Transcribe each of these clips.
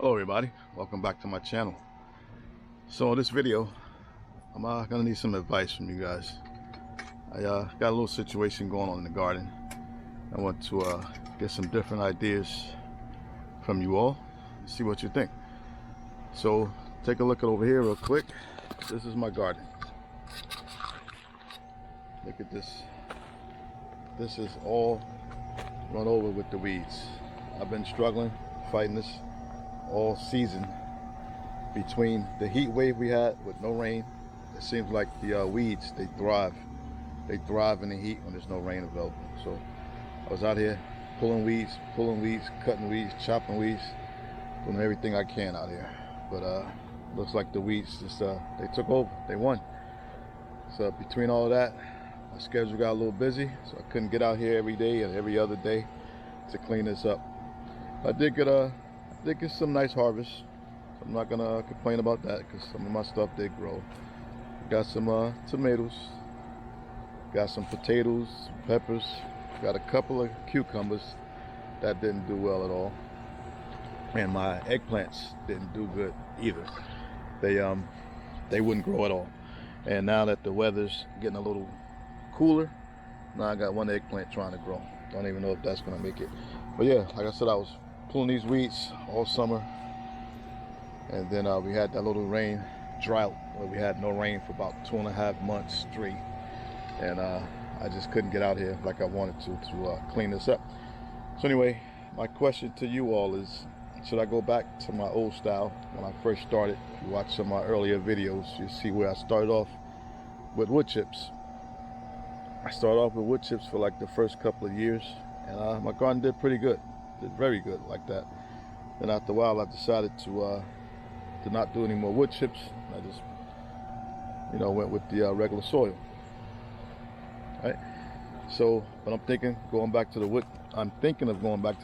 Hello everybody, welcome back to my channel. So in this video I'm gonna need some advice from you guys. I got a little situation going on in the garden. I want to get some different ideas from you all and see what you think. So take a look at over here real quick. This is my garden. Look at this. This is all run over with the weeds. I've been struggling fighting this all season. Between the heat wave we had with no rain, it seems like the weeds, they thrive in the heat when there's no rain available. So I was out here pulling weeds, cutting weeds, chopping weeds, doing everything I can out here. But looks like the weeds just they took over, they won. So between all of that, my schedule got a little busy, so I couldn't get out here every day and every other day to clean this up. I did get some nice harvests. So I'm not gonna complain about that because some of my stuff did grow. Got some tomatoes, got some potatoes, some peppers, got a couple of cucumbers that didn't do well at all, and my eggplants didn't do good either. They wouldn't grow at all. And now that the weather's getting a little cooler, now I got one eggplant trying to grow. Don't even know if that's gonna make it. But yeah, like I said, I was pulling these weeds all summer, and then we had that little rain drought where we had no rain for about 2.5 months straight, and I just couldn't get out here like I wanted to clean this up. So anyway, my question to you all is, should I go back to my old style when I first started? If you watch some of my earlier videos, you see where I started off with wood chips. I started off with wood chips for like the first couple of years, and my garden did pretty good. Did very good like that. Then after a while I decided to not do any more wood chips. I just went with the regular soil. Right? So but I'm thinking of going back to the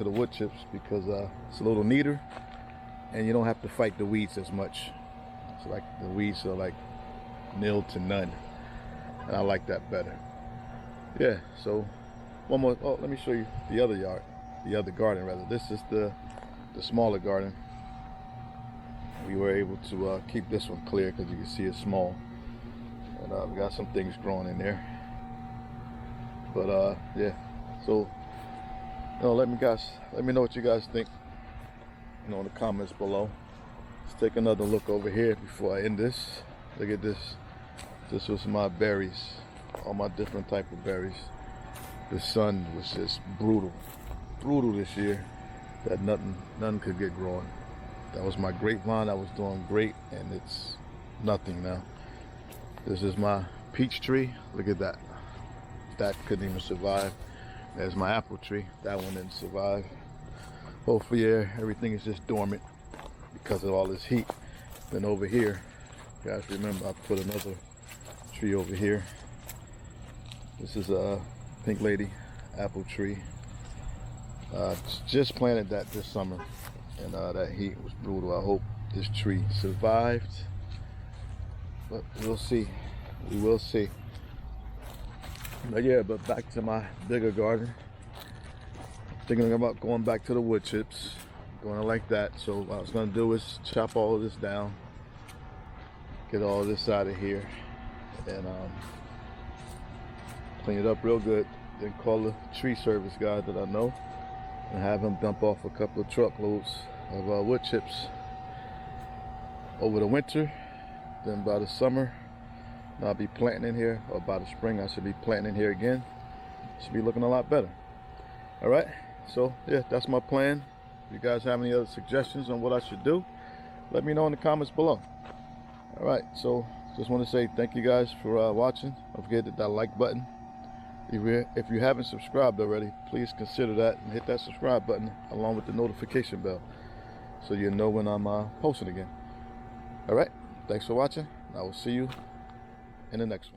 wood chips because it's a little neater and you don't have to fight the weeds as much. It's like the weeds are like nil to none, and I like that better. Yeah, so one more. Oh, let me show you the other garden rather. This is the smaller garden. We were able to keep this one clear because you can see it's small, and we got some things growing in there. But yeah, so let me know what you guys think, in the comments below. Let's take another look over here before I end this. Look at this. This was my berries, all my different type of berries. The sun was just brutal this year, that none could get growing. That was my grapevine that was doing great, and it's nothing now. This is my peach tree. Look at that. That couldn't even survive. There's my apple tree. That one didn't survive. Hopefully, yeah, everything is just dormant because of all this heat. Then over here, guys, remember I put another tree over here. This is a Pink Lady apple tree. Just planted that this summer, and that heat was brutal. I hope this tree survived, but we'll see. We will see. But yeah, but back to my bigger garden. Thinking about going back to the wood chips, going like that. So what I was gonna do is chop all of this down, get all this out of here, and clean it up real good. Then call the tree service guy that I know and have him dump off a couple of truckloads of wood chips over the winter. Then by the summer, I'll be planting in here, or by the spring I should be planting in here again. Should be looking a lot better. All right, so yeah, that's my plan. If you guys have any other suggestions on what I should do, let me know in the comments below. All right, so just want to say thank you guys for watching. Don't forget to hit that like button. If you haven't subscribed already, please consider that and hit that subscribe button along with the notification bell so you know when I'm posting again. All right, thanks for watching. I will see you in the next one.